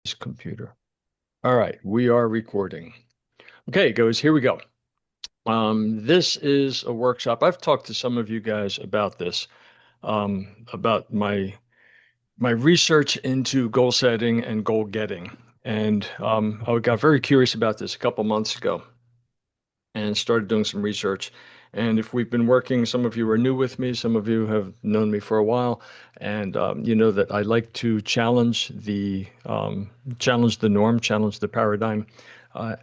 This computer. All right, we are recording. Okay, goes. Here we go. This is a workshop. I've talked to some of you guys about this, about my research into goal setting and goal getting, and I got very curious about this a couple months ago and started doing some research. And if we've been working, some of you are new with me, some of you have known me for a while, and you know that I like to challenge the norm, challenge the paradigm,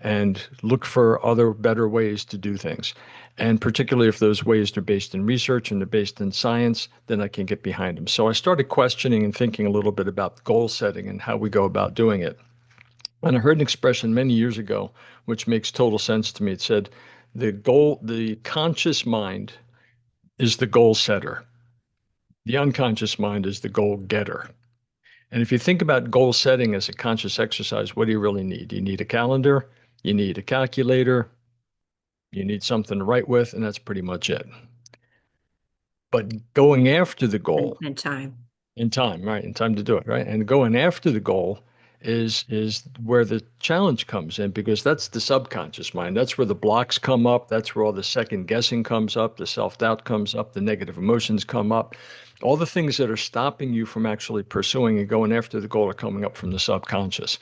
and look for other better ways to do things. And particularly if those ways are based in research and they're based in science, then I can get behind them. So I started questioning and thinking a little bit about goal setting and how we go about doing it. And I heard an expression many years ago, which makes total sense to me. It said, the conscious mind is the goal setter. The unconscious mind is the goal getter. And if you think about goal setting as a conscious exercise, what do you really need? You need a calendar, you need a calculator, you need something to write with, and that's pretty much it. But going after the goal And time. in time, right? In time to do it, right? And going after the goal is where the challenge comes in because that's the subconscious mind. That's where the blocks come up. That's where all the second guessing comes up, the self-doubt comes up, the negative emotions come up. All the things that are stopping you from actually pursuing and going after the goal are coming up from the subconscious.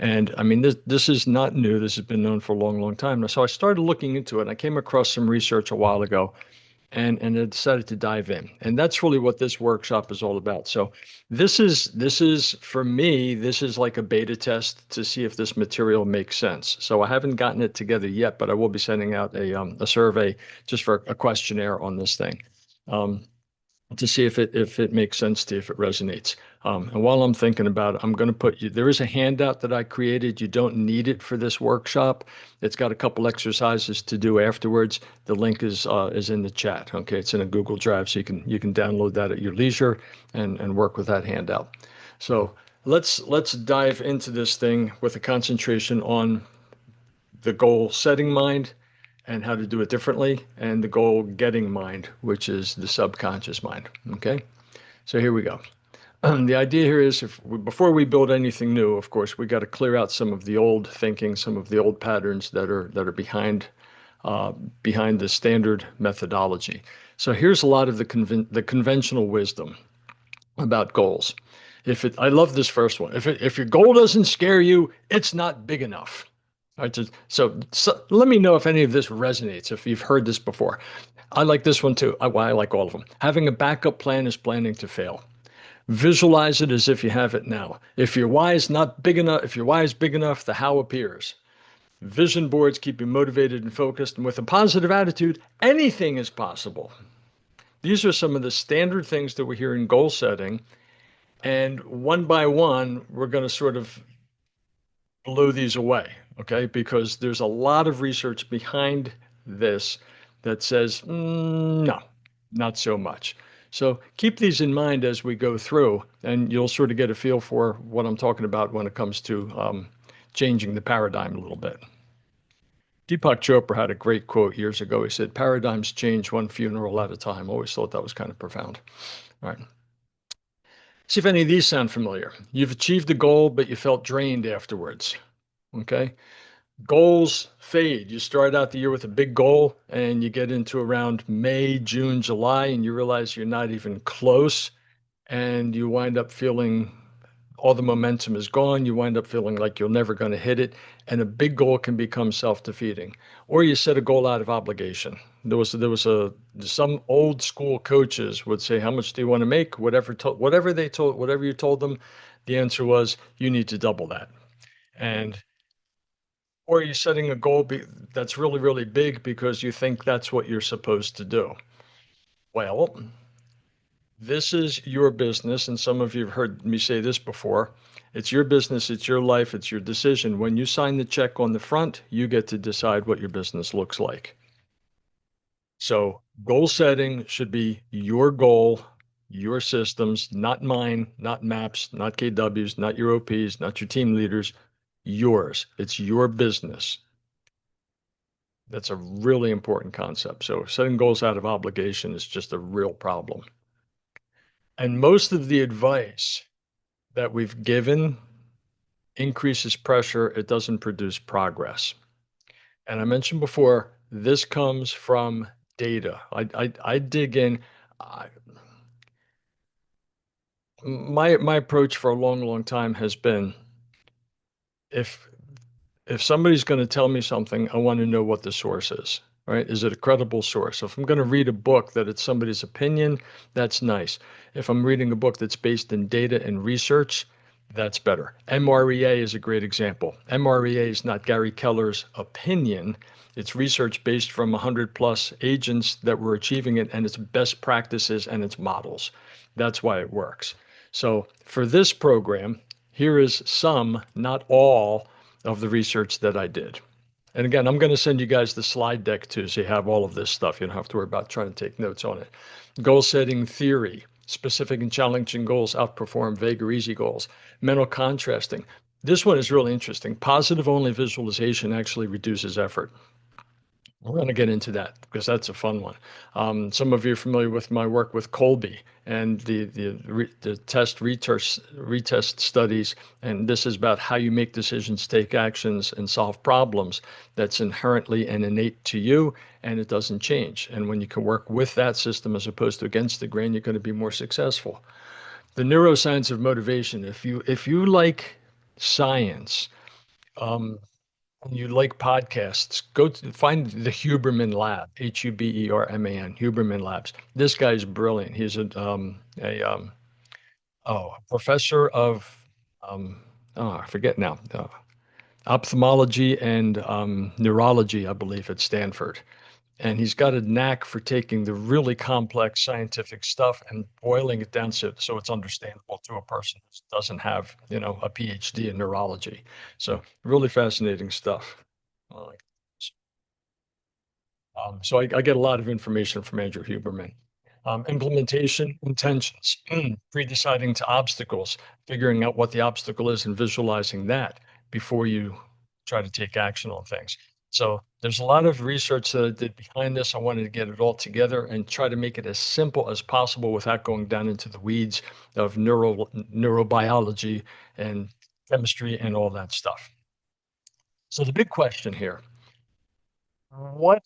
And I mean, this is not new. This has been known for a long, long time. So I started looking into it. And I came across some research a while ago and I decided to dive in. And that's really what this workshop is all about. So this is for me, this is like a beta test to see if this material makes sense. So I haven't gotten it together yet, but I will be sending out a survey just for a questionnaire on this thing. Um, to see if it makes sense to you, if it resonates. And while I'm thinking about it, I'm going to put you. There is a handout that I created. You don't need it for this workshop. It's got a couple exercises to do afterwards. The link is in the chat. Okay, it's in a Google Drive, so you can download that at your leisure and work with that handout. So let's dive into this thing with a concentration on the goal setting mind and how to do it differently, and the goal getting mind, which is the subconscious mind. Okay, so here we go. The idea here is before we build anything new, of course, we got to clear out some of the old thinking, some of the old patterns that are uh, behind the standard methodology. So here's a lot of the conventional wisdom about goals. I love this first one. If your goal doesn't scare you, it's not big enough. All right, so let me know if any of this resonates, if you've heard this before. I like this one too. I like all of them. Having a backup plan is planning to fail. Visualize it as if you have it now. If your why is not big enough, if your why is big enough, the how appears. Vision boards keep you motivated and focused, and with a positive attitude, anything is possible. These are some of the standard things that we hear in goal setting, and one by one, we're going to sort of blow these away, okay? Because there's a lot of research behind this that says, no, not so much. So keep these in mind as we go through, and you'll sort of get a feel for what I'm talking about when it comes to changing the paradigm a little bit. Deepak Chopra had a great quote years ago. He said, "Paradigms change one funeral at a time." Always thought that was kind of profound. All right. See if any of these sound familiar. You've achieved a goal, but you felt drained afterwards. Okay. Goals fade. You start out the year with a big goal and you get into around May, June, July, and you realize you're not even close. And you wind up feeling all the momentum is gone. You wind up feeling like you're never going to hit it. And a big goal can become self-defeating. Or you set a goal out of obligation. Some old school coaches would say, how much do you want to make? Whatever you told them, the answer was, you need to double that. And or you're setting a goal that's really, really big because you think that's what you're supposed to do. Well, this is your business, and some of you have heard me say this before. It's your business, it's your life, it's your decision. When you sign the check on the front, you get to decide what your business looks like. So, goal setting should be your goal, your systems, not mine, not maps, not KWs, not your OPs, not your team leaders, yours. It's your business. That's a really important concept. So setting goals out of obligation is just a real problem. And most of the advice that we've given increases pressure, it doesn't produce progress. And I mentioned before, this comes from data. I dig in. I, my approach for a long time has been if if somebody's going to tell me something, I want to know what the source is, right? Is it a credible source? If I'm going to read a book that it's somebody's opinion, that's nice. If I'm reading a book that's based in data and research, that's better. MREA is a great example. MREA is not Gary Keller's opinion. It's research based from 100 plus agents that were achieving it, and it's best practices and it's models. That's why it works. So for this program, here is some, not all, of the research that I did. And again, I'm going to send you guys the slide deck too, so you have all of this stuff. You don't have to worry about trying to take notes on it. Goal setting theory, specific and challenging goals outperform vague or easy goals. Mental contrasting. This one is really interesting. Positive only visualization actually reduces effort. We're going to get into that because that's a fun one. Some of you are familiar with my work with Colby and the test retest studies, and this is about how you make decisions, take actions, and solve problems. That's inherently and innate to you, and it doesn't change. And when you can work with that system as opposed to against the grain, you're going to be more successful. The neuroscience of motivation. If you like science, um, you like podcasts, go to find the Huberman Lab, Huberman, Huberman Labs. This guy's brilliant. He's a professor of um, I forget now, ophthalmology and neurology, I believe, at Stanford. And he's got a knack for taking the really complex scientific stuff and boiling it down so it's understandable to a person who doesn't have, a PhD in neurology. So really fascinating stuff. Like, so I get a lot of information from Andrew Huberman. Implementation intentions, pre-deciding to obstacles, figuring out what the obstacle is and visualizing that before you try to take action on things. So there's a lot of research that I did behind this. I wanted to get it all together and try to make it as simple as possible without going down into the weeds of neurobiology and chemistry and all that stuff. So the big question here, what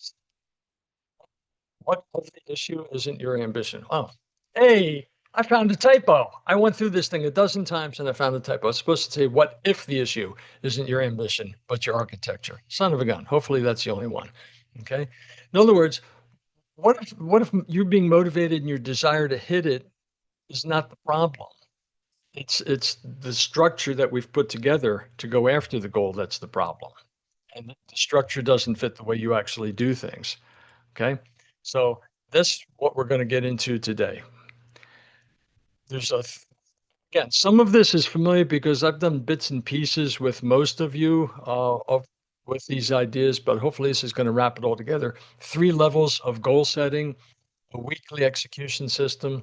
what of the issue isn't your ambition? Oh, hey, I found a typo. I went through this thing a dozen times and I found a typo. It's supposed to say, what if the issue isn't your ambition, but your architecture? Son of a gun. Hopefully that's the only one. Okay. In other words, what if you being motivated and your desire to hit it is not the problem? It's the structure that we've put together to go after the goal that's the problem. And the structure doesn't fit the way you actually do things. Okay. So this what we're going to get into today. There's again, some of this is familiar because I've done bits and pieces with most of you with these ideas, but hopefully this is going to wrap it all together. 3 levels of goal setting, a weekly execution system,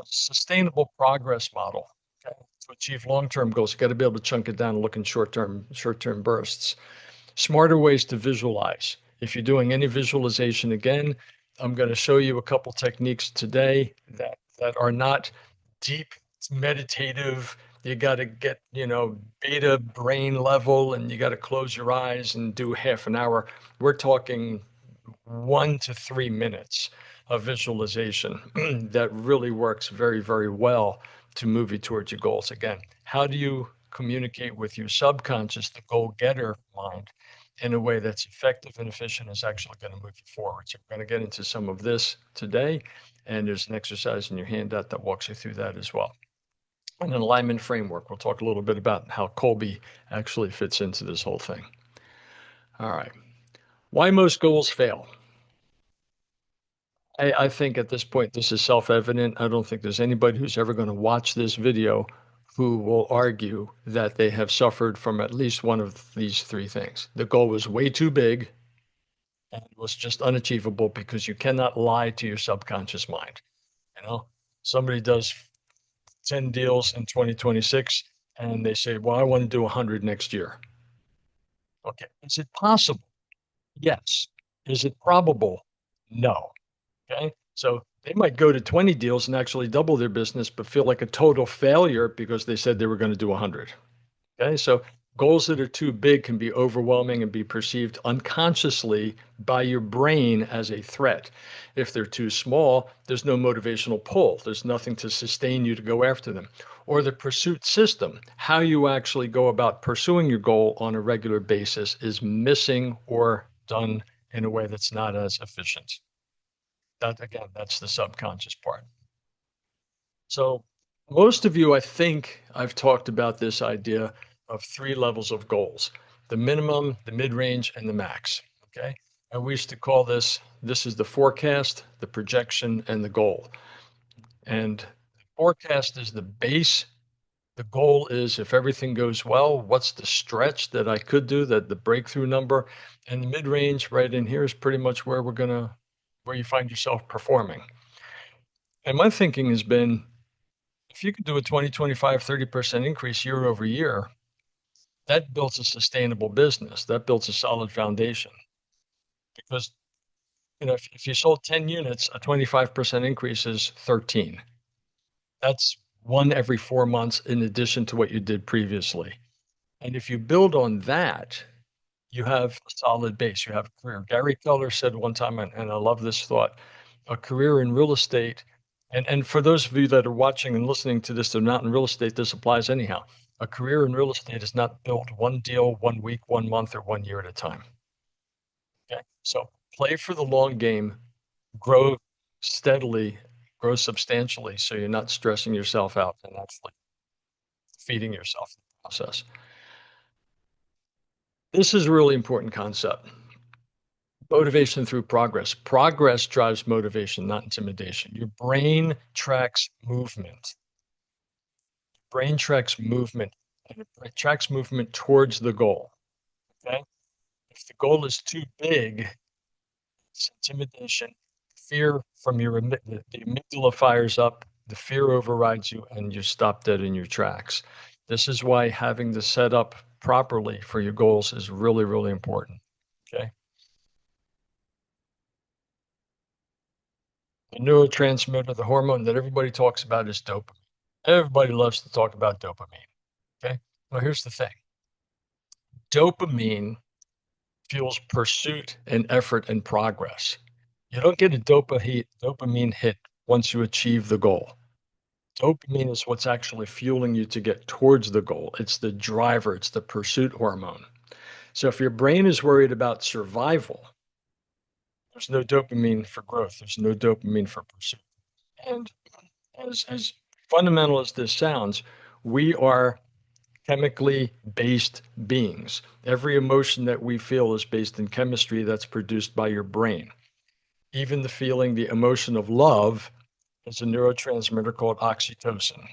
sustainable progress model. Okay? To achieve long-term goals, you got to be able to chunk it down and look in short-term bursts. Smarter ways to visualize. If you're doing any visualization again, I'm going to show you a couple techniques today that are not deep meditative. You got to get, beta brain level and you got to close your eyes and do half an hour. We're talking 1 to 3 minutes of visualization that really works very, very well to move you towards your goals. Again, how do you communicate with your subconscious, the goal getter mind, in a way that's effective and efficient is actually going to move you forward. So we're going to get into some of this today, and there's an exercise in your handout that walks you through that as well. And an alignment framework. We'll talk a little bit about how Colby actually fits into this whole thing. All right. Why most goals fail. I think at this point, this is self-evident. I don't think there's anybody who's ever going to watch this video who will argue that they have suffered from at least one of these 3 things. The goal was way too big and it was just unachievable because you cannot lie to your subconscious mind. Somebody does 10 deals in 2026 and they say, well, I want to do 100 next year. Okay. Is it possible? Yes. Is it probable? No. Okay. So they might go to 20 deals and actually double their business, but feel like a total failure because they said they were going to do 100. Okay, so goals that are too big can be overwhelming and be perceived unconsciously by your brain as a threat. If they're too small, there's no motivational pull, there's nothing to sustain you to go after them. Or the pursuit system, how you actually go about pursuing your goal on a regular basis, is missing or done in a way that's not as efficient. That, again, that's the subconscious part. So, most of you, I think I've talked about this idea of three levels of goals: the minimum, the mid range, and the max. Okay. And we used to call this is the forecast, the projection, and the goal. And the forecast is the base. The goal is, if everything goes well, what's the stretch that I could do, that the breakthrough number? And the mid range right in here is pretty much where you find yourself performing. And my thinking has been, if you could do a 20, 25, 30% increase year over year, that builds a sustainable business. That builds a solid foundation. Because, if you sold 10 units, a 25% increase is 13. That's one every 4 months in addition to what you did previously. And if you build on that, you have a solid base. You have a career. Gary Keller said one time, and I love this thought, a career in real estate. And for those of you that are watching and listening to this, they're not in real estate, this applies anyhow. A career in real estate is not built one deal, 1 week, 1 month, or 1 year at a time. Okay. So play for the long game, grow steadily, grow substantially, so you're not stressing yourself out and actually feeding yourself in the process. This is a really important concept. Motivation through progress. Progress drives motivation, not intimidation. Your brain tracks movement. Brain tracks movement, and it tracks movement towards the goal. Okay. If the goal is too big, it's intimidation, fear from the amygdala fires up, the fear overrides you, and you stop dead in your tracks. This is why having the setup properly for your goals is really, really important. Okay. The neurotransmitter, the hormone that everybody talks about is dopamine. Everybody loves to talk about dopamine. Okay. Well, here's the thing. Dopamine fuels pursuit and effort and progress. You don't get a dopamine hit once you achieve the goal. Dopamine is what's actually fueling you to get towards the goal. It's the driver, it's the pursuit hormone. So if your brain is worried about survival, there's no dopamine for growth, there's no dopamine for pursuit. And as fundamental as this sounds, we are chemically based beings. Every emotion that we feel is based in chemistry that's produced by your brain. Even the emotion of love is a neurotransmitter called oxytocin.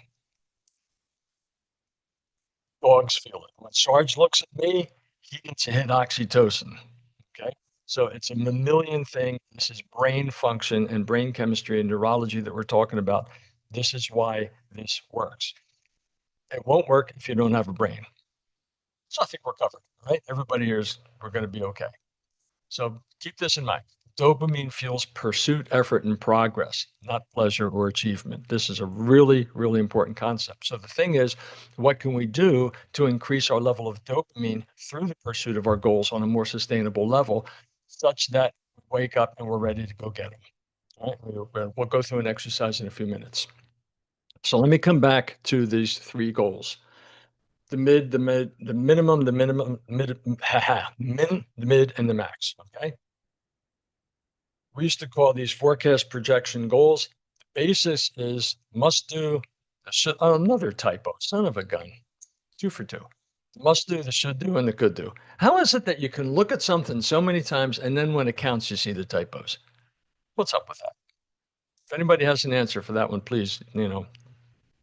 Dogs feel it. When Sarge looks at me, he gets a hit oxytocin. Okay. So it's a mammalian thing. This is brain function and brain chemistry and neurology that we're talking about. This is why this works. It won't work if you don't have a brain. So I think we're covered, right? Everybody here we're going to be okay. So keep this in mind. Dopamine fuels pursuit, effort, and progress, not pleasure or achievement. This is a really, really important concept. So the thing is, what can we do to increase our level of dopamine through the pursuit of our goals on a more sustainable level, such that we wake up and we're ready to go get them? All right? We'll go through an exercise in a few minutes. So let me come back to these three goals. The minimum, the mid, and the max. Okay. We used to call these forecast projection goals. The basis is must do, another typo, son of a gun, 2 for 2. Must do, the should do, and the could do. How is it that you can look at something so many times and then when it counts, you see the typos? What's up with that? If anybody has an answer for that one, please,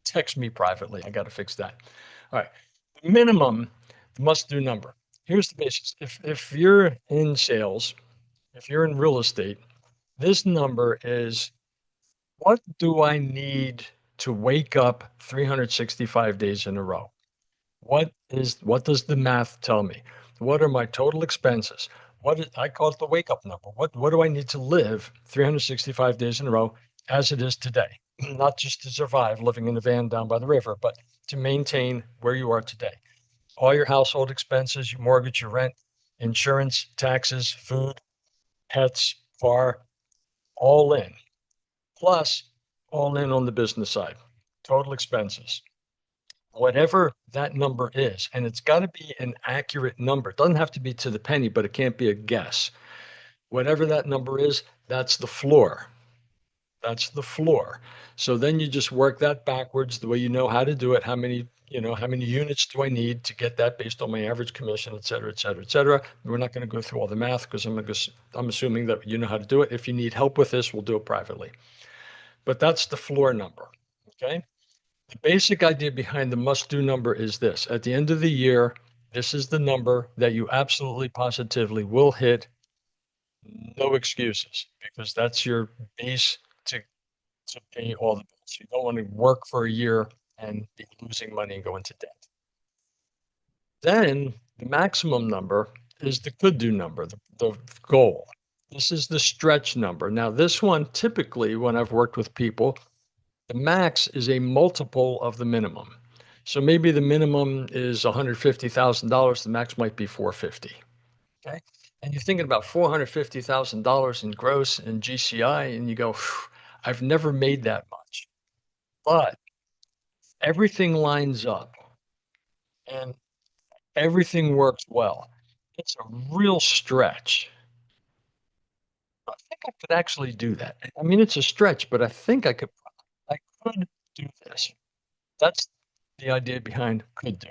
text me privately. I got to fix that. All right. The minimum must do number. Here's the basics. If you're in sales, if you're in real estate, this number is, what do I need to wake up 365 days in a row? What does the math tell me? What are my total expenses? I call it the wake up number. What do I need to live 365 days in a row as it is today? Not just to survive living in a van down by the river, but to maintain where you are today. all your household expenses, your mortgage, your rent, insurance, taxes, food, pets, car, all in, plus all in on the business side, total expenses. Whatever that number is, and it's got to be an accurate number. It doesn't have to be to the penny, but it can't be a guess. Whatever that number is, that's the floor. That's the floor. So then you just work that backwards the way you know how to do it. How many units do I need to get that based on my average commission, et cetera, et cetera, et cetera. We're not going to go through all the math because I'm assuming that you know how to do it. If you need help with this, we'll do it privately. But that's the floor number. Okay. The basic idea behind the must-do number is this. At the end of the year, this is the number that you absolutely positively will hit, no excuses, because that's your base to pay all the bills. You don't want to work for a year and be losing money and go into debt. Then the maximum number is the could-do number, the goal. This is the stretch number. Now, this one, typically, when I've worked with people, the max is a multiple of the minimum. So maybe the minimum is $150,000. The max might be 450. Okay. And you're thinking about $450,000 in gross and GCI, and you go, I've never made that much. But everything lines up and everything works well. It's a real stretch. I think I could actually do that. I mean, it's a stretch, but I could do this. That's the idea behind could do.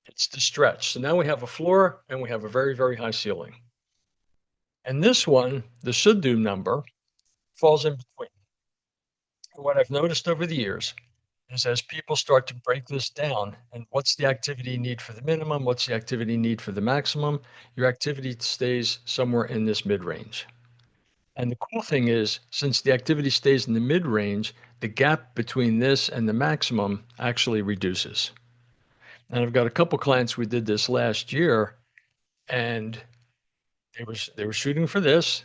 It's the stretch. So now we have a floor and we have a very, very high ceiling. And this one, the should do number, falls in between. And what I've noticed over the years is as people start to break this down and what's the activity need for the minimum, what's the activity need for the maximum, your activity stays somewhere in this mid range. And the cool thing is, since the activity stays in the mid range, the gap between this and the maximum actually reduces. And I've got a couple clients we did this last year, and they were shooting for this.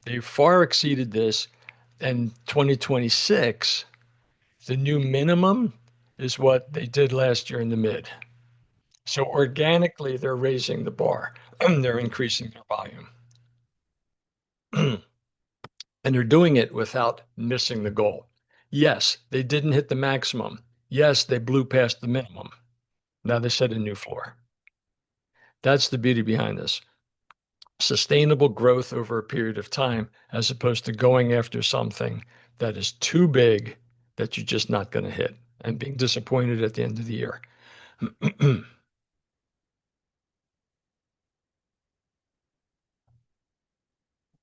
They far exceeded this. And 2026, the new minimum is what they did last year in the mid. So organically, they're raising the bar. They're increasing their volume. And they're doing it without missing the goal. Yes, they didn't hit the maximum. Yes, they blew past the minimum. Now they set a new floor. That's the beauty behind this. Sustainable growth over a period of time, as opposed to going after something that is too big that you're just not going to hit and being disappointed at the end of the year.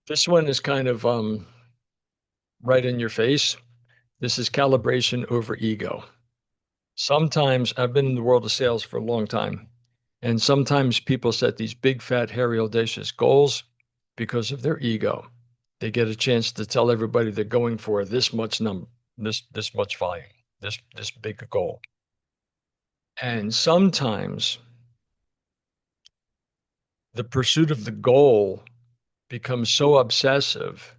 This one is kind of right in your face. This is calibration over ego. Sometimes I've been in the world of sales for a long time, and sometimes people set these big, fat, hairy, audacious goals because of their ego. They get a chance to tell everybody they're going for this much this much volume, this big goal. And sometimes the pursuit of the goal becomes so obsessive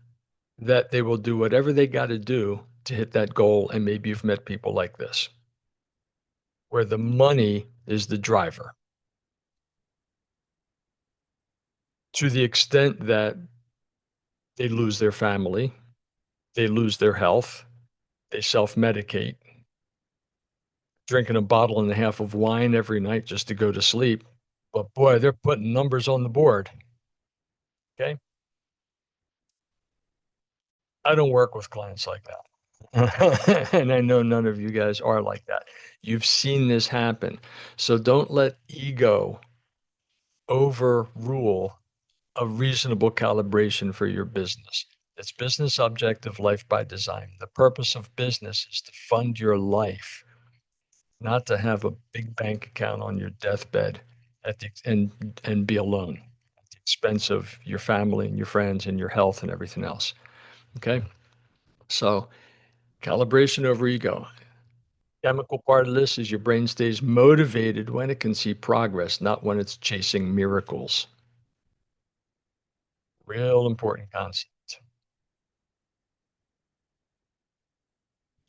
that they will do whatever they got to do to hit that goal. And maybe you've met people like this, where the money is the driver to the extent that they lose their family, they lose their health, they self-medicate, drinking a bottle and a half of wine every night just to go to sleep. But boy, they're putting numbers on the board. Okay. I don't work with clients like that. And I know none of you guys are like that. You've seen this happen. So don't let ego overrule a reasonable calibration for your business. It's business objective, life by design. The purpose of business is to fund your life, not to have a big bank account on your deathbed and be alone at the expense of your family and your friends and your health and everything else. Okay? So calibration over ego. Chemical part of this is your brain stays motivated when it can see progress, not when it's chasing miracles. Real important concept.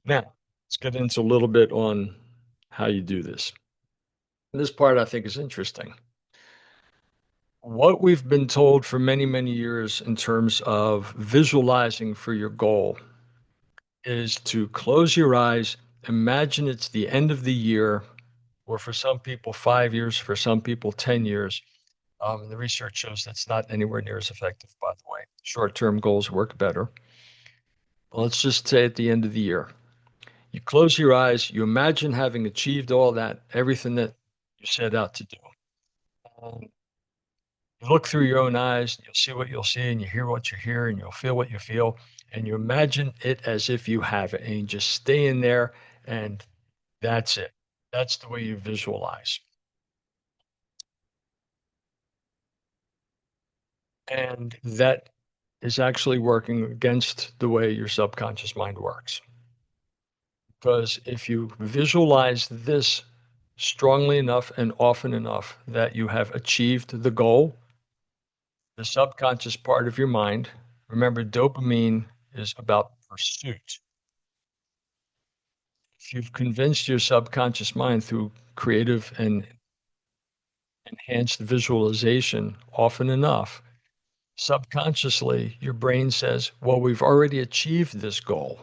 Now, let's get into a little bit on how you do this. This part I think is interesting. What we've been told for many, many years in terms of visualizing for your goal is to close your eyes, imagine it's the end of the year, or for some people, 5 years, for some people, 10 years. The research shows that's not anywhere near as effective, by the way. Short-term goals work better. Well, let's just say at the end of the year, you close your eyes, you imagine having achieved all that, everything that you set out to do. Um, you look through your own eyes, and you'll see what you'll see, and you hear what you hear, and you'll feel what you feel, and you imagine it as if you have it, and you just stay in there, and that's it. That's the way you visualize. And that is actually working against the way your subconscious mind works. Because if you visualize this strongly enough and often enough that you have achieved the goal, the subconscious part of your mind, remember, dopamine is about pursuit. If you've convinced your subconscious mind through creative and enhanced visualization often enough, subconsciously your brain says, well, we've already achieved this goal.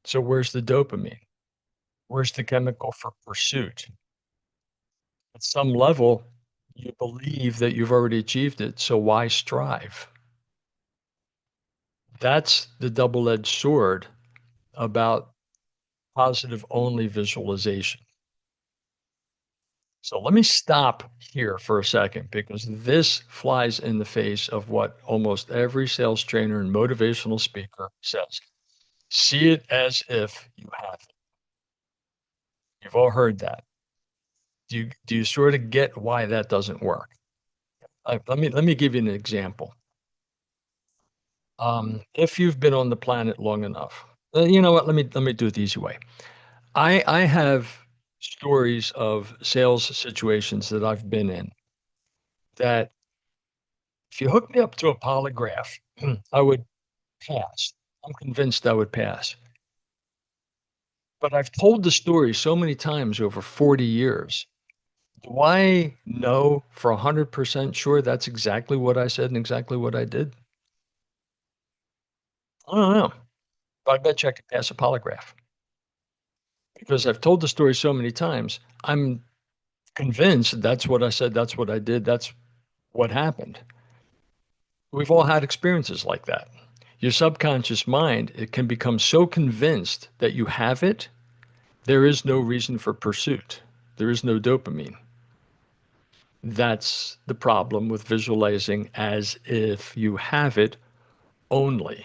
So where's the dopamine? Where's the chemical for pursuit? At some level, you believe that you've already achieved it, so why strive? That's the double-edged sword about positive only visualization. So let me stop here for a second because this flies in the face of what almost every sales trainer and motivational speaker says. See it as if you have it. You've all heard that. Do you sort of get why that doesn't work? Let me give you an example. If you've been on the planet long enough, you know what? Let me do it the easy way. I have stories of sales situations that I've been in that if you hook me up to a polygraph, I would pass. I'm convinced I would pass. But I've told the story so many times over 40 years. Do I know for 100% sure that's exactly what I said and exactly what I did? I don't know. But I bet you I could pass a polygraph because I've told the story so many times. I'm convinced that's what I said, that's what I did, that's what happened. We've all had experiences like that. Your subconscious mind, it can become so convinced that you have it, there is no reason for pursuit. There is no dopamine. That's the problem with visualizing as if you have it only.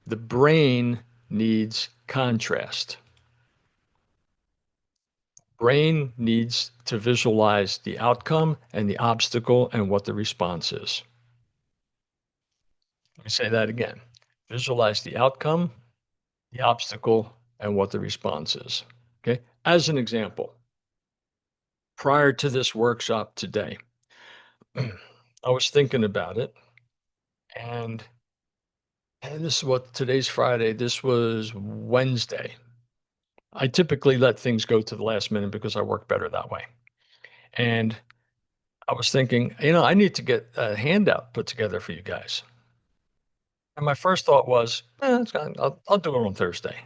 The brain needs contrast. Brain needs to visualize the outcome and the obstacle and what the response is. Let me say that again. Visualize the outcome, the obstacle, and what the response is. Okay. As an example, prior to this workshop today, I was thinking about it, and, and this is what today's Friday. This was Wednesday. I typically let things go to the last minute because I work better that way. And I was thinking, I need to get a handout put together for you guys. And my first thought was, it's fine. I'll do it on Thursday.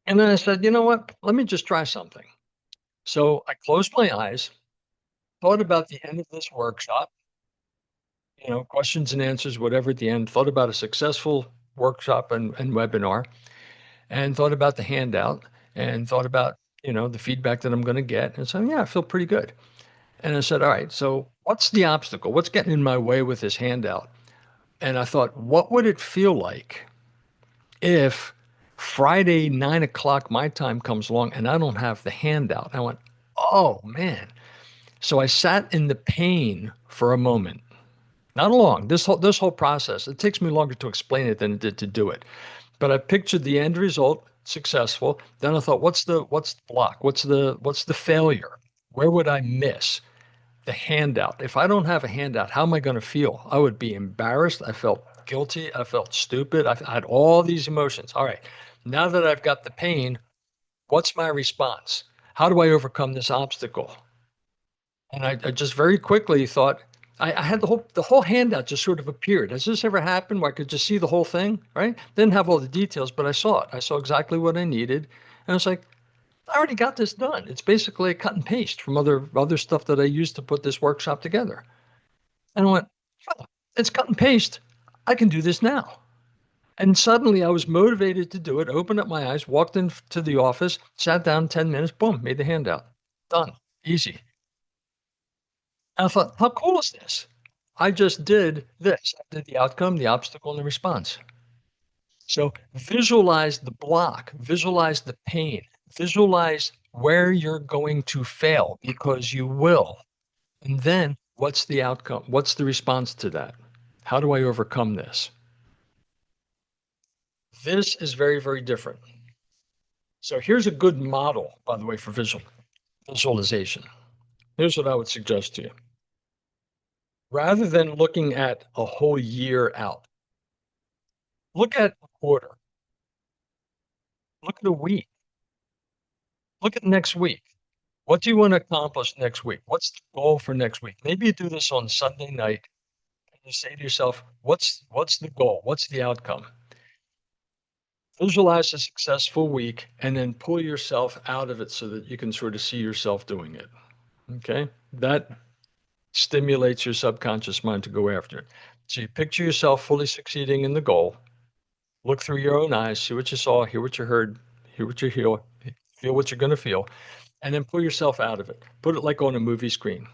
And then I said, you know what? Let me just try something. So I closed my eyes, thought about the end of this workshop, questions and answers, whatever at the end, thought about a successful workshop and webinar, and thought about the handout and thought about, the feedback that I'm going to get. And so, yeah, I feel pretty good. And I said, all right, so what's the obstacle? What's getting in my way with this handout? And I thought, what would it feel like if Friday, 9 o'clock my time comes along and I don't have the handout? I went, oh man. So I sat in the pain for a moment. Not long. This whole process, it takes me longer to explain it than it did to do it. But I pictured the end result successful. Then I thought, what's the block? What's the failure? Where would I miss? The handout. If I don't have a handout, how am I going to feel? I would be embarrassed. I felt guilty. I felt stupid. I had all these emotions. All right. Now that I've got the pain, What's my response? How do I overcome this obstacle? And I just very quickly thought, I had the whole handout just sort of appeared. Has this ever happened where I could just see the whole thing, right? Didn't have all the details, but I saw it. I saw exactly what I needed. And I was like, I already got this done. It's basically a cut and paste from other stuff that I used to put this workshop together. And I went, oh, it's cut and paste. I can do this now. And suddenly I was motivated to do it, opened up my eyes, walked into the office, sat down 10 minutes, boom, made the handout. Done. Easy. And I thought, how cool is this? I just did this. I did the outcome, the obstacle, and the response. So visualize the block, visualize the pain, visualize where you're going to fail because you will. And then what's the outcome? What's the response to that? How do I overcome this? This is very, very different. So here's a good model, by the way, for visualization. Here's what I would suggest to you. Rather than looking at a whole year out, look at a quarter, look at a week, look at next week. What do you want to accomplish next week? What's the goal for next week? Maybe you do this on Sunday night and you say to yourself, what's the goal? What's the outcome? Visualize a successful week and then pull yourself out of it so that you can sort of see yourself doing it. Okay? That stimulates your subconscious mind to go after it. So you picture yourself fully succeeding in the goal, look through your own eyes, see what you saw, hear what you heard, hear what you feel what you're going to feel, and then pull yourself out of it. Put it like on a movie screen.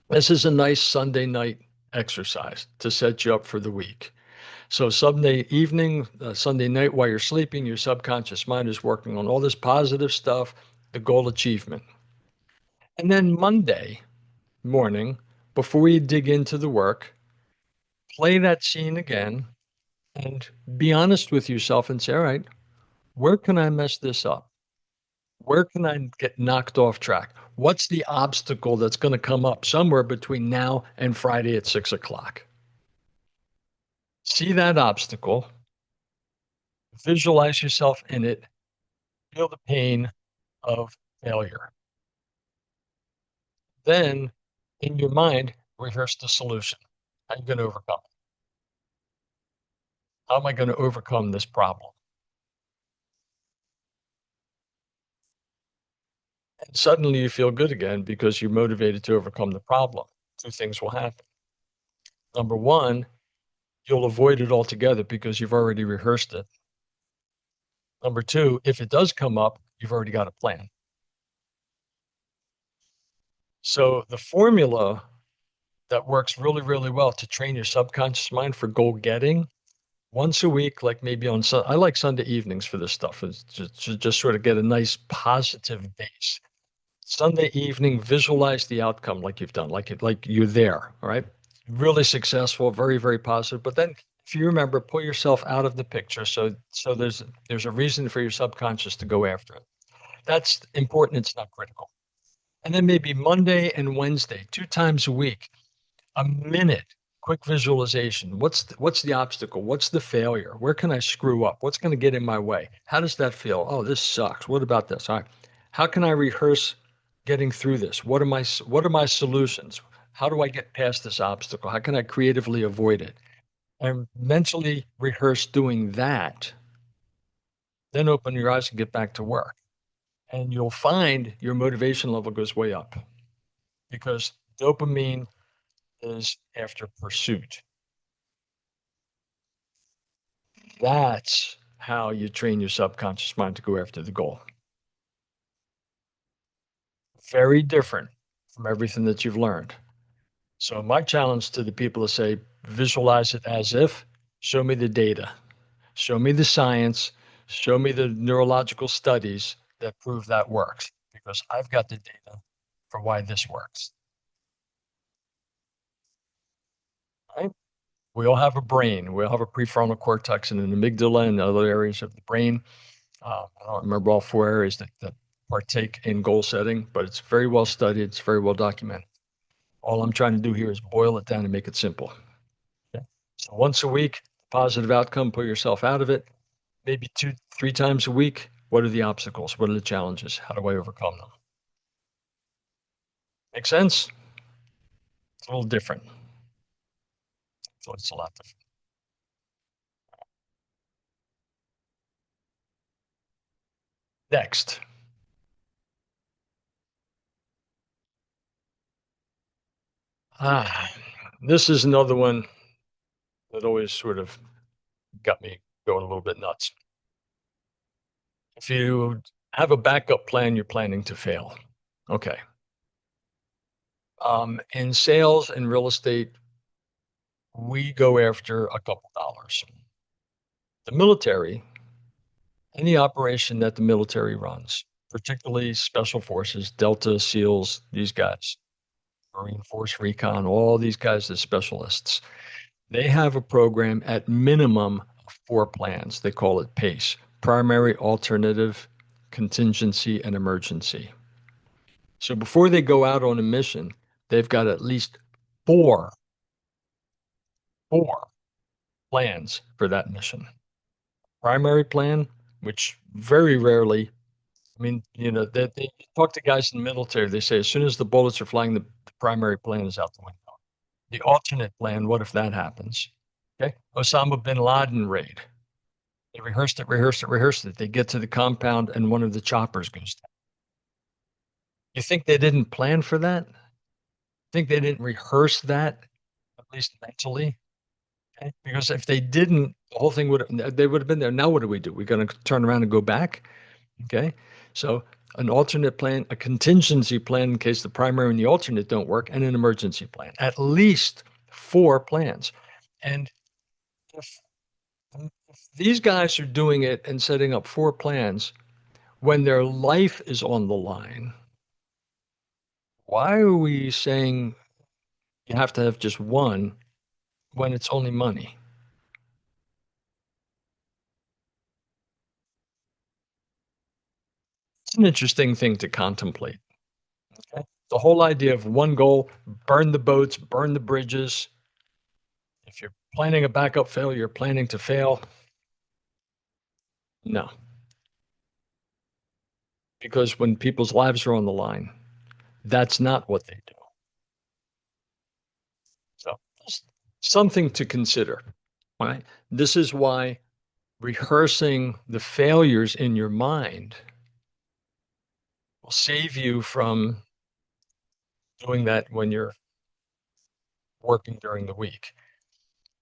This is a nice Sunday night exercise to set you up for the week. So Sunday evening, Sunday night while you're sleeping, your subconscious mind is working on all this positive stuff, the goal achievement. And then Monday morning, before you dig into the work, play that scene again and be honest with yourself and say, all right, where can I mess this up? Where can I get knocked off track? What's the obstacle that's going to come up somewhere between now and Friday at 6 o'clock? See that obstacle, visualize yourself in it, feel the pain of failure. Then, in your mind, rehearse the solution. How are you going to overcome it? How am I going to overcome this problem? And suddenly you feel good again because you're motivated to overcome the problem. Two things will happen. Number one, you'll avoid it altogether because you've already rehearsed it. Number two, if it does come up, you've already got a plan. So the formula that works really, really well to train your subconscious mind for goal getting once a week, like maybe on I like Sunday evenings for this stuff, is just sort of get a nice positive base. Sunday evening, visualize the outcome like you've done, like you're there, all right? Really successful, very, very positive. But then if you remember, pull yourself out of the picture so there's a reason for your subconscious to go after it. That's important, it's not critical. And then maybe Monday and Wednesday, 2 times a week, a minute, quick visualization. What's the obstacle? What's the failure? Where can I screw up? What's going to get in my way? How does that feel? Oh, this sucks. What about this? All right. How can I rehearse getting through this? What are my solutions? How do I get past this obstacle? How can I creatively avoid it? And mentally rehearse doing that. Then open your eyes and get back to work. And you'll find your motivation level goes way up because dopamine is after pursuit. That's how you train your subconscious mind to go after the goal. Very different from everything that you've learned. So my challenge to the people is say, visualize it as if, show me the data, show me the science, show me the neurological studies that prove that works, because I've got the data for why this works. Right? We all have a brain. We all have a prefrontal cortex and an amygdala and other areas of the brain. I don't remember all 4 areas that partake in goal setting, but it's very well studied. It's very well documented. All I'm trying to do here is boil it down and make it simple. Okay? So once a week, positive outcome, pull yourself out of it. Maybe 2, 3 times a week, What are the obstacles? What are the challenges? How do I overcome them? Make sense? It's a little different. So it's a lot different. Next. Ah, this is another one that always sort of got me going a little bit nuts. If you have a backup plan, you're planning to fail. Okay. In sales and real estate, we go after a couple dollars. The military, any operation that the military runs, particularly special forces, Delta, SEALs, these guys, Marine Force Recon, all these guys, the specialists, they have a program at minimum of 4 plans. They call it PACE, primary, alternative, contingency, and emergency. So before they go out on a mission, they've got at least four, four plans for that mission. Primary plan, which very rarely, I mean, they talk to guys in the military, they say as soon as the bullets are flying, the primary plan is out the window. The alternate plan, what if that happens? Okay. Osama bin Laden raid. They rehearsed it, rehearsed it, rehearsed it. They get to the compound and one of the choppers goes down. You think they didn't plan for that? Think they didn't rehearse that, at least mentally? Okay. Because if they didn't, the whole thing they would have been there. Now what do? We're going to turn around and go back. Okay. So an alternate plan, a contingency plan in case the primary and the alternate don't work, and an emergency plan. At least 4 plans. And if, if these guys are doing it and setting up 4 plans when their life is on the line, why are we saying you have to have just one when it's only money? It's an interesting thing to contemplate. Okay? The whole idea of one goal, burn the boats, burn the bridges. If you're planning a backup failure, you're planning to fail. No, because when people's lives are on the line, that's not what they do. So, just something to consider. Right? This is why rehearsing the failures in your mind will save you from doing that when you're working during the week.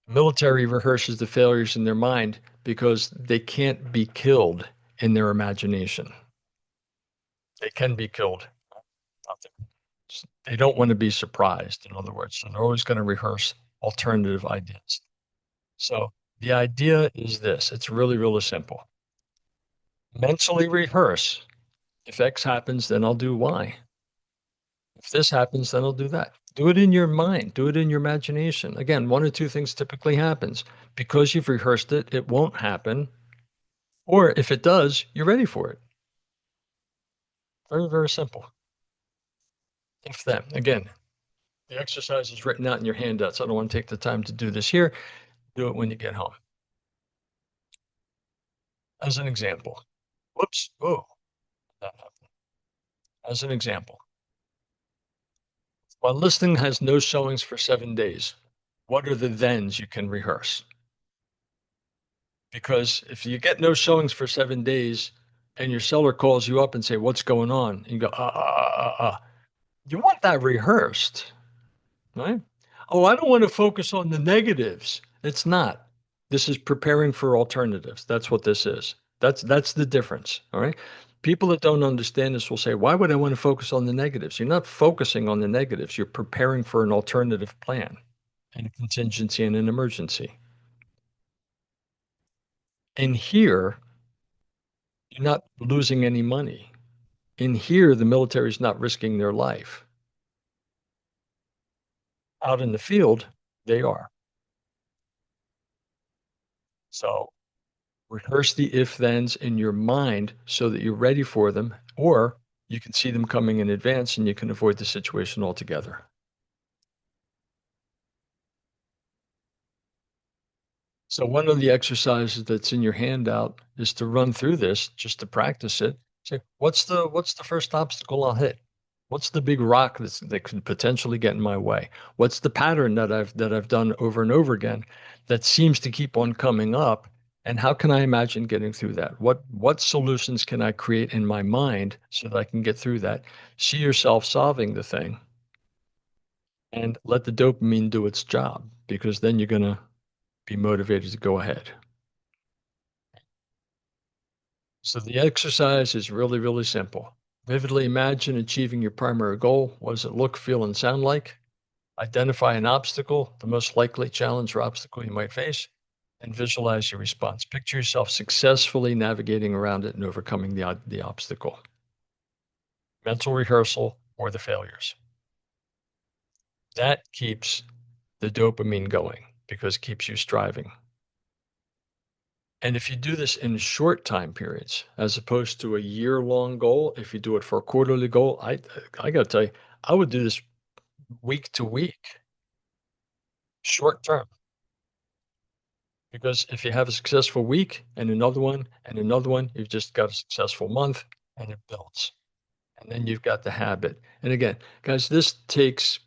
Military rehearses the failures in their mind because they can't be killed in their imagination. They can be killed. They don't want to be surprised, in other words. So they're always going to rehearse alternative ideas. So the idea is this. It's really, really simple. Mentally rehearse. If X happens, then I'll do Y. If this happens, then I'll do that. Do it in your mind. Do it in your imagination. Again, one or two things typically happens. Because you've rehearsed it, it won't happen. Or if it does, you're ready for it. Very, very simple. If then, again, the exercise is written out in your handouts. I don't want to take the time to do this here. Do it when you get home. As an example, whoops, oh, that happened. As an example, while listing has no showings for 7 days, what are the thens you can rehearse? Because if you get no showings for 7 days and your seller calls you up and say, what's going on? And you go, you want that rehearsed, right? Oh, I don't want to focus on the negatives. It's not. This is preparing for alternatives. That's what this is. That's the difference. All right. People that don't understand this will say, why would I want to focus on the negatives? You're not focusing on the negatives. You're preparing for an alternative plan and a contingency and an emergency. And here, you're not losing any money. In here, the military is not risking their life. Out in the field, they are. So rehearse the if-thens in your mind so that you're ready for them, or you can see them coming in advance and you can avoid the situation altogether. So one of the exercises that's in your handout is to run through this just to practice it. Say, what's the first obstacle I'll hit? What's the big rock that could potentially get in my way? What's the pattern that I've done over and over again that seems to keep on coming up? And how can I imagine getting through that? What solutions can I create in my mind so that I can get through that? See yourself solving the thing and let the dopamine do its job because then you're going to be motivated to go ahead. So the exercise is really, really simple. Vividly imagine achieving your primary goal. What does it look, feel, and sound like? Identify an obstacle, the most likely challenge or obstacle you might face, and visualize your response. Picture yourself successfully navigating around it and overcoming the obstacle. Mental rehearsal or the failures. That keeps the dopamine going because it keeps you striving. And if you do this in short time periods, as opposed to a year-long goal, if you do it for a quarterly goal, I got to tell you, I would do this week to week, short term, because if you have a successful week and another one, you've just got a successful month and it builds. And then you've got the habit. And again, guys, this takes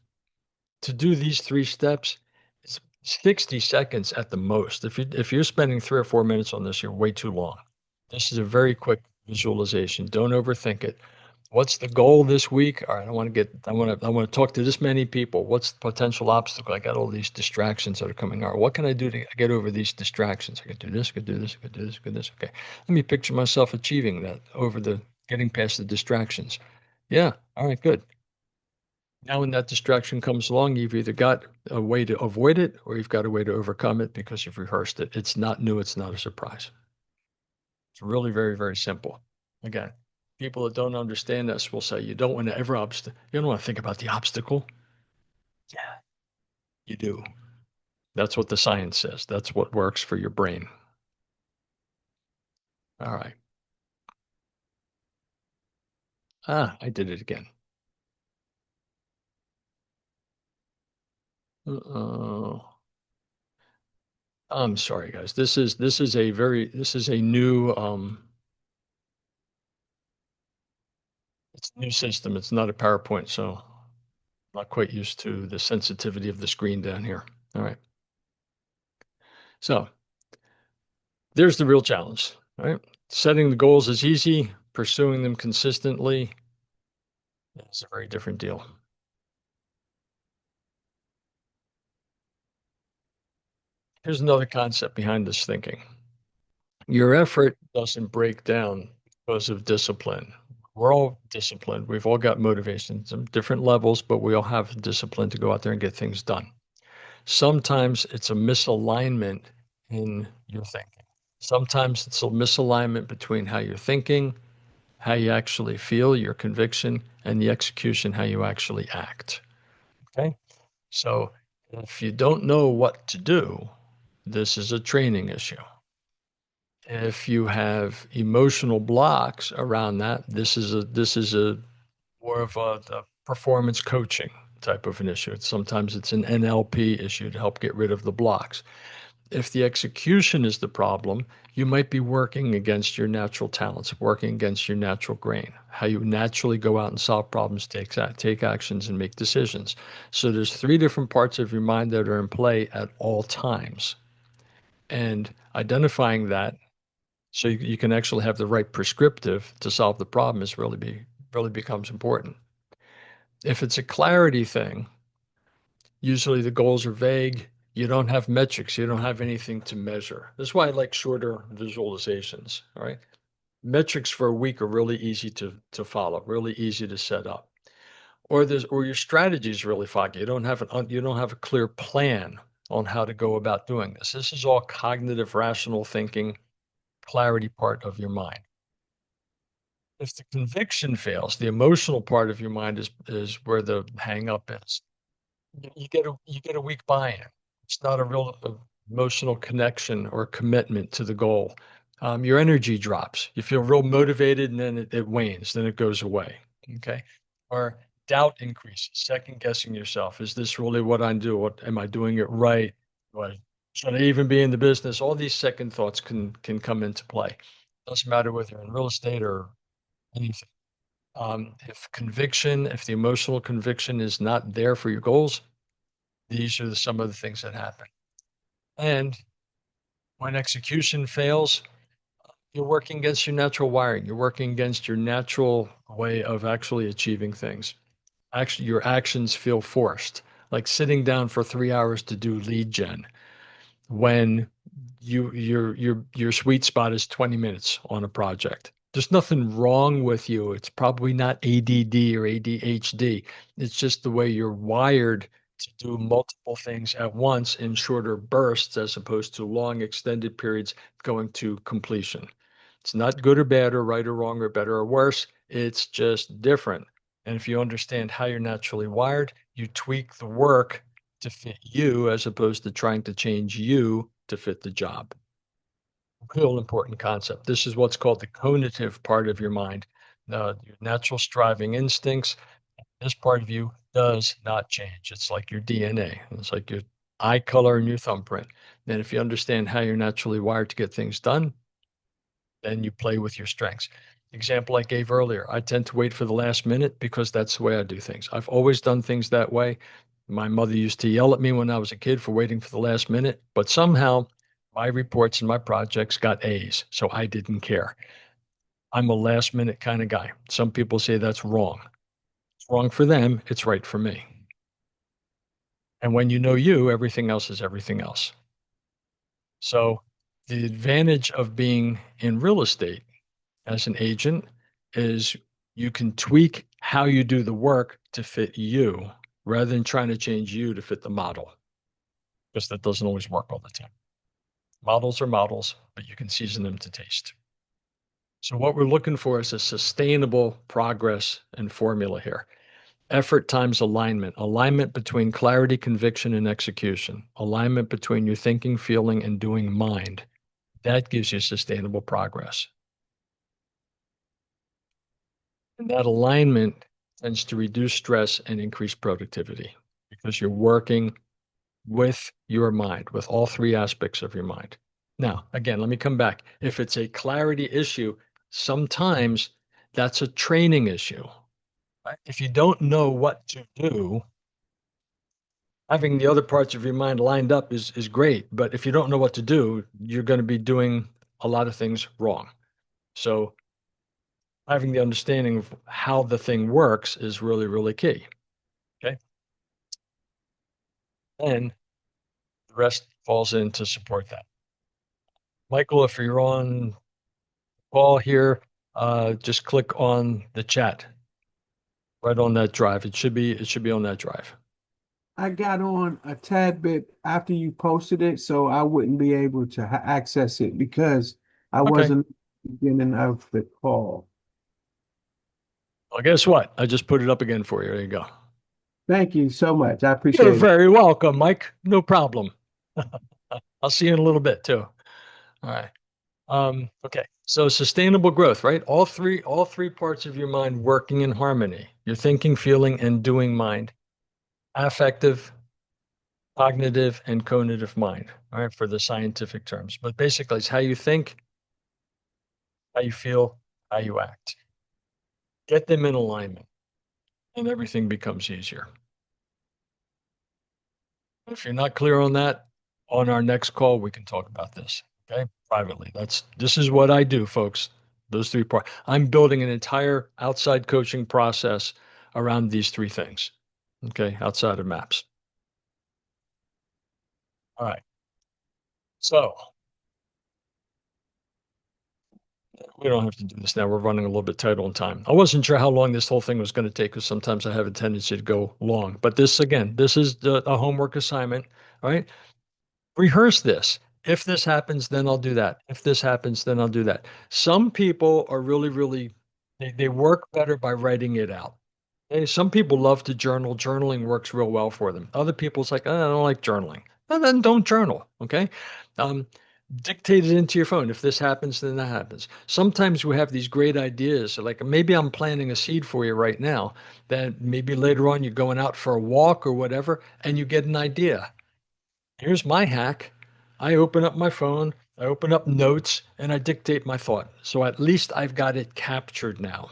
to do these three steps, it's 60 seconds at the most. If you're spending 3 or 4 minutes on this, you're way too long. This is a very quick visualization. Don't overthink it. What's the goal this week? All right, I want to talk to this many people. What's the potential obstacle? I got all these distractions that are coming. All right, what can I do to get over these distractions? I could do this, could do this, could do this, could do this. Okay. Let me picture myself achieving that over the getting past the distractions. Yeah. All right, good. Now, when that distraction comes along, you've either got a way to avoid it or you've got a way to overcome it because you've rehearsed it. It's not new, it's not a surprise. It's really very, very simple. Again, people that don't understand this will say you don't want to you don't want to think about the obstacle. Yeah, you do. That's what the science says. That's what works for your brain. All right. Ah, I did it again. Uh-oh. I'm sorry, guys. This is a new it's a new system. It's not a PowerPoint, so not quite used to the sensitivity of the screen down here. All right. So there's the real challenge. All right. Setting the goals is easy. Pursuing them consistently is a very different deal. Here's another concept behind this thinking. Your effort doesn't break down because of discipline. We're all disciplined. We've all got motivation, some different levels, but we all have discipline to go out there and get things done. Sometimes it's a misalignment in your thinking. Sometimes it's a misalignment between how you're thinking, how you actually feel, your conviction, and the execution, how you actually act. Okay? So if you don't know what to do, this is a training issue. If you have emotional blocks around that, this is a more of the performance coaching type of an issue. Sometimes it's an NLP issue to help get rid of the blocks. If the execution is the problem, you might be working against your natural talents, working against your natural brain, how you naturally go out and solve problems, take actions, and make decisions. So there's three different parts of your mind that are in play at all times. And identifying that so you can actually have the right prescriptive to solve the problem is really becomes important. If it's a clarity thing, usually the goals are vague. You don't have metrics. You don't have anything to measure. That's why I like shorter visualizations. All right. Metrics for a week are really easy to follow, really easy to set up. Or your strategy is really foggy. You don't have a clear plan on how to go about doing this. This is all cognitive, rational thinking, clarity part of your mind. If the conviction fails, the emotional part of your mind is where the hang up is. You get a weak buy-in. It's not a real emotional connection or commitment to the goal. Your energy drops. You feel real motivated, and then it wanes. Then it goes away. Okay, or doubt increases. Second guessing yourself. Is this really what I do? What am I doing it right? What? Should I even be in the business? All these second thoughts can come into play. Doesn't matter whether you're in real estate or anything. If the emotional conviction is not there for your goals, these are some of the things that happen. And when execution fails, you're working against your natural wiring. You're working against your natural way of actually achieving things. Actually, your actions feel forced, like sitting down for 3 hours to do lead gen when your sweet spot is 20 minutes on a project. There's nothing wrong with you. It's probably not ADD or ADHD. It's just the way you're wired to do multiple things at once in shorter bursts as opposed to long extended periods going to completion. It's not good or bad or right or wrong or better or worse. It's just different. And if you understand how you're naturally wired, you tweak the work to fit you as opposed to trying to change you to fit the job. Real important concept. This is what's called the cognitive part of your mind. Your natural striving instincts. This part of you does not change. It's like your DNA. It's like your eye color and your thumbprint. And if you understand how you're naturally wired to get things done, then you play with your strengths. Example I gave earlier, I tend to wait for the last minute because that's the way I do things. I've always done things that way. My mother used to yell at me when I was a kid for waiting for the last minute, but somehow my reports and my projects got A's, so I didn't care. I'm a last minute kind of guy. Some people say that's wrong. It's wrong for them, it's right for me. And when you know you, everything else is everything else. So the advantage of being in real estate as an agent is you can tweak how you do the work to fit you rather than trying to change you to fit the model, because that doesn't always work all the time. Models are models, but you can season them to taste. So what we're looking for is a sustainable progress and formula here. Effort times alignment, alignment between clarity, conviction, and execution, alignment between your thinking, feeling, and doing mind. That gives you sustainable progress. And that alignment tends to reduce stress and increase productivity because you're working with your mind, with all three aspects of your mind. Now, again, let me come back. If it's a clarity issue, sometimes that's a training issue. Right? If you don't know what to do, having the other parts of your mind lined up is great. But if you don't know what to do, you're going to be doing a lot of things wrong. So having the understanding of how the thing works is really, really key. Okay. And the rest falls in to support that. Michael, if you're on call here, just click on the chat right on that drive. It should be on that drive. I got on a tad bit after you posted it, so I wouldn't be able to access it because I Okay. wasn't at the beginning of the call. Well, guess what? I just put it up again for you. There you go. Thank you so much. I You're appreciate it. very welcome, Mike. No problem. I'll see you in a little bit too. All right. Okay. So sustainable growth, right? All three parts of your mind working in harmony. Your thinking, feeling, and doing mind. Affective, cognitive, and cognitive mind. All right, for the scientific terms. But basically, it's how you think, how you feel, how you act. Get them in alignment, and everything becomes easier. If you're not clear on that, on our next call, we can talk about this. Okay, privately. This is what I do, folks. Those three parts. I'm building an entire outside coaching process around these three things. Okay, outside of maps. All right. So we don't have to do this now. We're running a little bit tight on time. I wasn't sure how long this whole thing was going to take because sometimes I have a tendency to go long. But this, again, this is a homework assignment. All right. Rehearse this. If this happens, then I'll do that. If this happens, then I'll do that. Some people are really, really, they work better by writing it out. Okay? Some people love to journal. Journaling works real well for them. Other people's like, "Oh, I don't like journaling." Well, then don't journal. Okay. Um, Dictate it into your phone. If this happens, then that happens. Sometimes we have these great ideas. Like maybe I'm planting a seed for you right now that maybe later on you're going out for a walk or whatever, and you get an idea. Here's my hack. I open up my phone, I open up notes, and I dictate my thought. So at least I've got it captured now.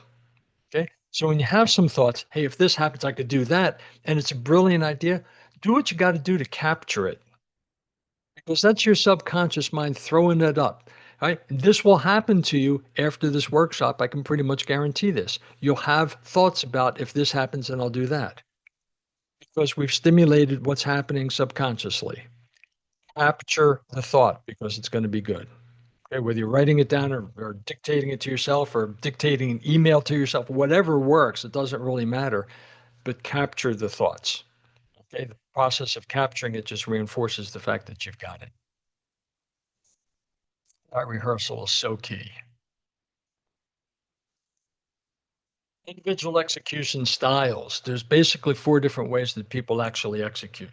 Okay. So when you have some thoughts, hey, if this happens, I could do that, and it's a brilliant idea, do what you got to do to capture it because that's your subconscious mind throwing it up. Right? This will happen to you after this workshop. I can pretty much guarantee this. You'll have thoughts about if this happens, then I'll do that because we've stimulated what's happening subconsciously. Capture the thought because it's going to be good. Okay, whether you're writing it down or dictating it to yourself or dictating an email to yourself, whatever works, it doesn't really matter, but capture the thoughts. Okay, the process of capturing it just reinforces the fact that you've got it. That rehearsal is so key. Individual execution styles. There's basically four different ways that people actually execute.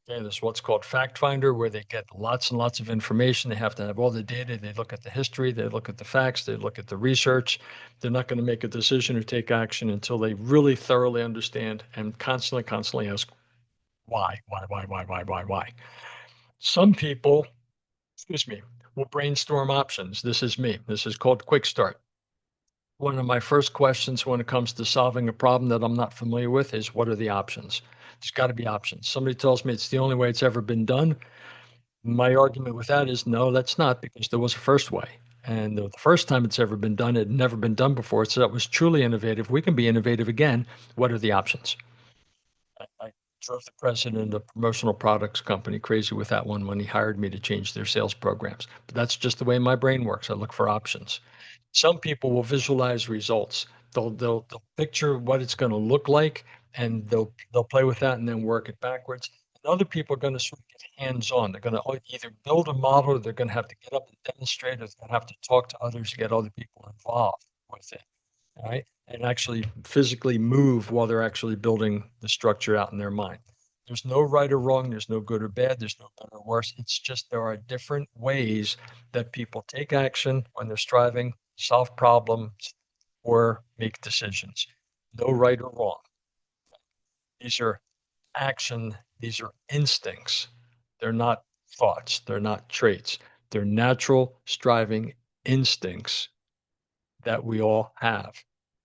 Okay, there's what's called fact finder, where they get lots and lots of information. They have to have all the data. They look at the history, they look at the facts, they look at the research. They're not going to make a decision or take action until they really thoroughly understand and constantly ask why. Some people, excuse me, will brainstorm options. This is me. This is called quick start. One of my first questions when it comes to solving a problem that I'm not familiar with is what are the options? There's got to be options. Somebody tells me it's the only way it's ever been done. My argument with that is no, that's not because there was a first way. And the first time it's ever been done, it had never been done before. So that was truly innovative. We can be innovative again. What are the options? I drove the president of a promotional products company crazy with that one when he hired me to change their sales programs. But that's just the way my brain works. I look for options. Some people will visualize results. They'll picture what it's going to look like, and they'll play with that and then work it backwards. And other people are going to sort of get hands-on. They're going to either build a model, or they're going to have to get up and demonstrate, or they're going to have to talk to others to get other people involved with it. All right, and actually physically move while they're actually building the structure out in their mind. There's no right or wrong. There's no good or bad. There's no better or worse. It's just there are different ways that people take action when they're striving, solve problems, or make decisions. No right or wrong. These are action. These are instincts. They're not thoughts. They're not traits. They're natural striving instincts that we all have.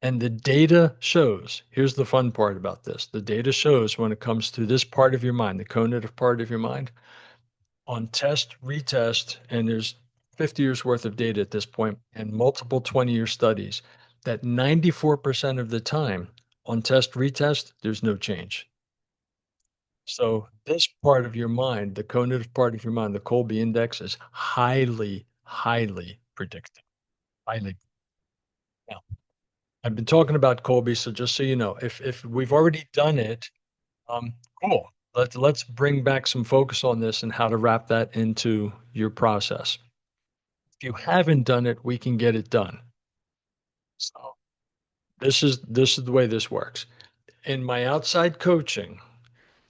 And the data shows, here's the fun part about this. The data shows when it comes to this part of your mind, the cognitive part of your mind, on test, retest, and there's 50 years worth of data at this point and multiple 20-year studies that 94% of the time on test, retest, there's no change. So this part of your mind, the cognitive part of your mind, the Colby index is highly predictive. Highly. Now, I've been talking about Colby, so just so you know, if we've already done it, um, cool. Let's bring back some focus on this and how to wrap that into your process. If you haven't done it, we can get it done. So this is the way this works. In my outside coaching,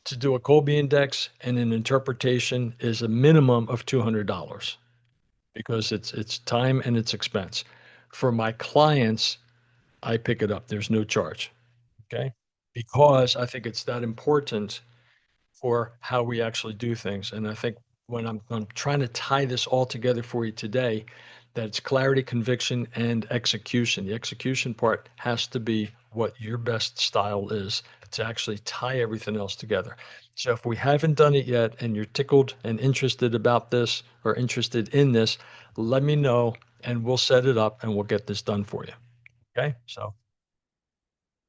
to do a Colby index and an interpretation is a minimum of $200 because it's time and it's expense. For my clients, I pick it up. There's no charge. Okay. Because I think it's that important for how we actually do things. And I think when I'm trying to tie this all together for you today, that it's clarity, conviction, and execution. The execution part has to be what your best style is to actually tie everything else together. So if we haven't done it yet and you're tickled and interested about this or interested in this, let me know and we'll set it up and we'll get this done for you. Okay. So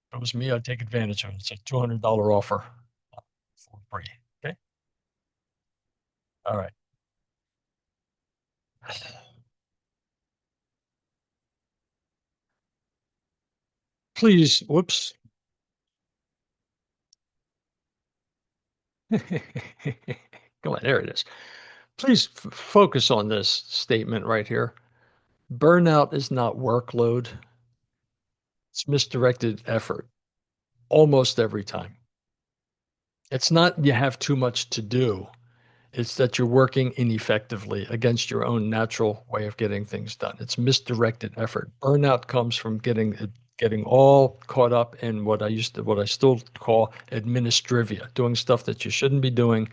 if it was me, I'd take advantage of it. It's a $200 offer for free. Okay. All right. Please, whoops. Come on, there it is. Please focus on this statement right here. Burnout is not workload, it's misdirected effort almost every time. It's not you have too much to do, it's that you're working ineffectively against your own natural way of getting things done. It's misdirected effort. Burnout comes from getting getting all caught up in what I still call administrivia, doing stuff that you shouldn't be doing,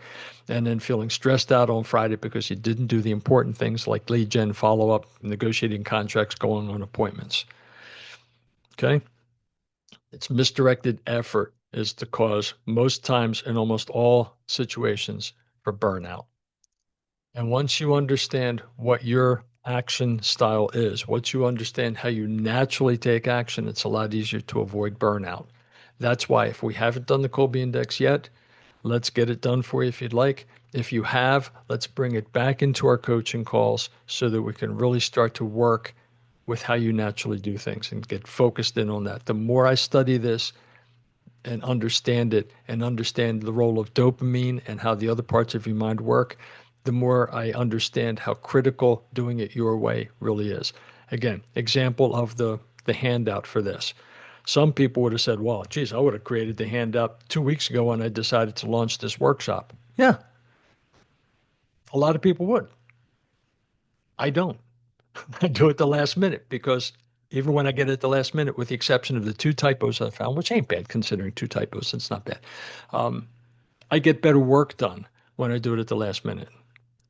and then feeling stressed out on Friday because you didn't do the important things like lead gen, follow up, negotiating contracts, going on appointments. Okay. It's misdirected effort is the cause most times in almost all situations for burnout. And once you understand what your action style is, once you understand how you naturally take action, it's a lot easier to avoid burnout. That's why if we haven't done the Colby Index yet, let's get it done for you if you'd like. If you have, let's bring it back into our coaching calls so that we can really start to work with how you naturally do things and get focused in on that. The more I study this, and understand it and understand the role of dopamine and how the other parts of your mind work, the more I understand how critical doing it your way really is. Again, example of the handout for this. Some people would have said, well, geez, I would have created the handout 2 weeks ago when I decided to launch this workshop. Yeah, a lot of people would. I don't. I do it the last minute because even when I get it at the last minute, with the exception of the two typos I found, which ain't bad considering two typos, it's not bad. Um, I get better work done when I do it at the last minute.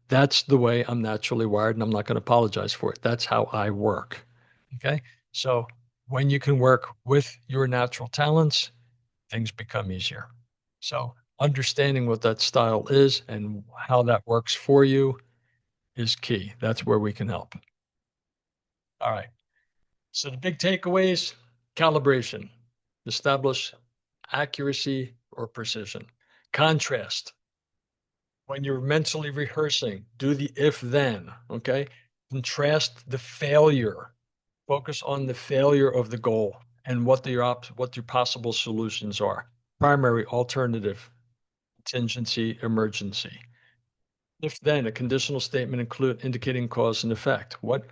That's the way I'm naturally wired, and I'm not going to apologize for it. That's how I work. Okay. So when you can work with your natural talents, things become easier. So understanding what that style is and how that works for you is key. That's where we can help. All right. So the big takeaways: calibration, establish accuracy or precision. Contrast, when you're mentally rehearsing, do the if then, okay? Contrast the failure. Focus on the failure of the goal and what your possible solutions are. Primary, alternative, contingency, emergency. If then, a conditional statement include indicating cause and effect. What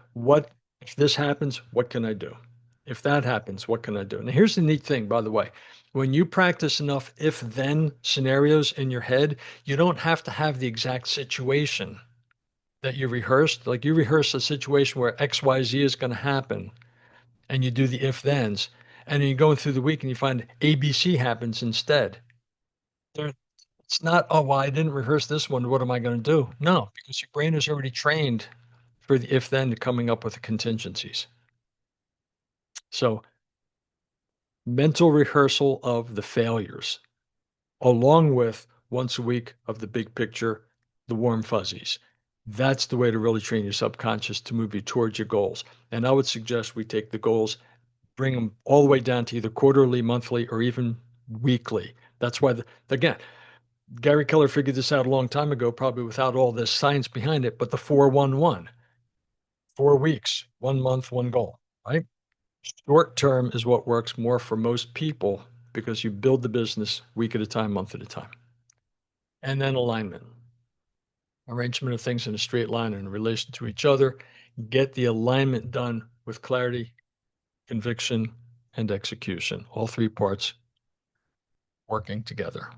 if this happens, what can I do? If that happens, what can I do? And here's the neat thing, by the way. When you practice enough if then scenarios in your head, you don't have to have the exact situation that you rehearsed. Like you rehearse a situation where XYZ is going to happen and you do the if thens, and then you're going through the week and you find ABC happens instead. There, it's not, oh, well, I didn't rehearse this one. What am I going to do? No, because your brain is already trained for the if then coming up with the contingencies. So, mental rehearsal of the failures, along with once a week of the big picture, the warm fuzzies. That's the way to really train your subconscious to move you towards your goals. And I would suggest we take the goals, bring them all the way down to either quarterly, monthly, or even weekly. That's why, again, Gary Keller figured this out a long time ago, probably without all this science behind it, but the 4-1-1, 4 weeks, 1 month, one goal, right? Short term is what works more for most people because you build the business week at a time, month at a time. And then alignment, arrangement of things in a straight line in relation to each other. Get the alignment done with clarity, conviction, and execution. All three parts working together.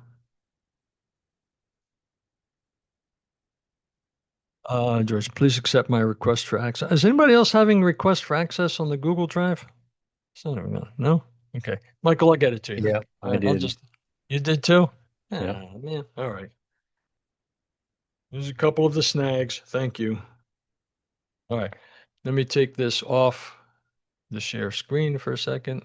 George, please accept my request for access. Is anybody else having request for access on the Google Drive? I don't know. No? Okay. Michael, I'll get it to you. Yeah, All I right. I'll did. just, you did too? Yeah. Ah, man. All right. There's a couple of the snags. Thank you. All right. Let me take this off the share screen for a second.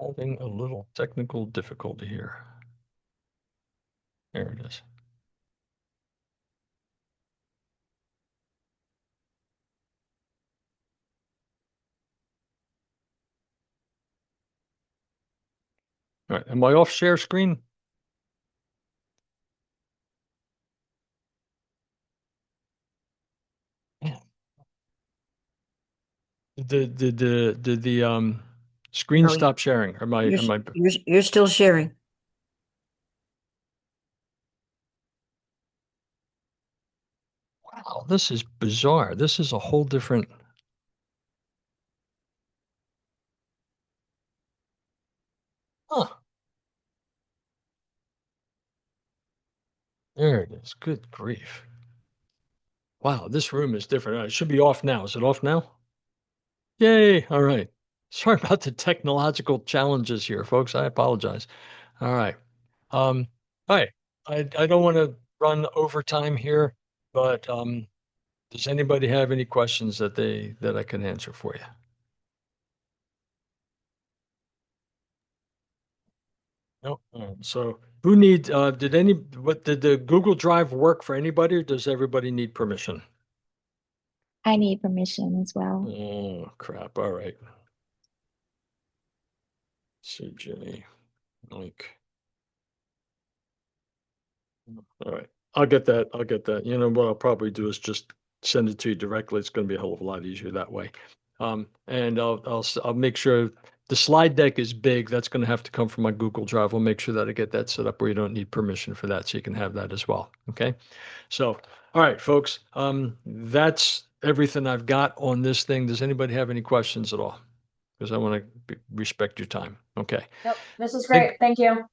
Having a little technical difficulty here. There it is. All right. Am I off share screen? Yeah. Did the screen No, stop sharing? Am I you're am I you're still sharing. Wow, this is bizarre. This is a whole different. Huh. There it is. Good grief. Wow, this room is different. It should be off now. Is it off now? Yay. All right. Sorry about the technological challenges here, folks. I apologize. All right. Um, all right. I don't want to run overtime here, but does anybody have any questions that I can answer for you? No. All right. So who need did the Google Drive work for anybody, or does everybody need permission? I need permission as well. Oh, crap. All right. CJ, like, all right. I'll get that. I'll get that. You know what I'll probably do is just send it to you directly. It's going to be a hell of a lot easier that way. And I'll make sure the slide deck is big. That's going to have to come from my Google Drive. We'll make sure that I get that set up where you don't need permission for that, so you can have that as well. Okay. So, all right, folks. That's everything I've got on this thing. Does anybody have any questions at all? Because I want to respect your time. Okay. Nope, this is great. Think Thank you.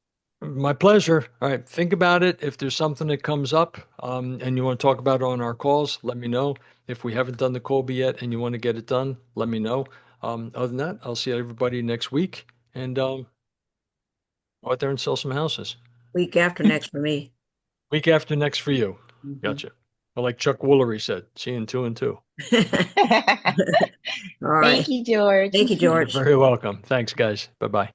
My pleasure. All right, think about it. If there's something that comes up, and you want to talk about it on our calls, let me know. If we haven't done the Colby yet and you want to get it done, let me know. Other than that, I'll see everybody next week and go out there and sell some houses. Week after next for me. Week after next for you. Mhm. Gotcha. Well, like Chuck Woolery said, see you in 2 and 2. All right. Thank you, George. Thank you, You're George. very welcome. Thanks, guys. Bye bye.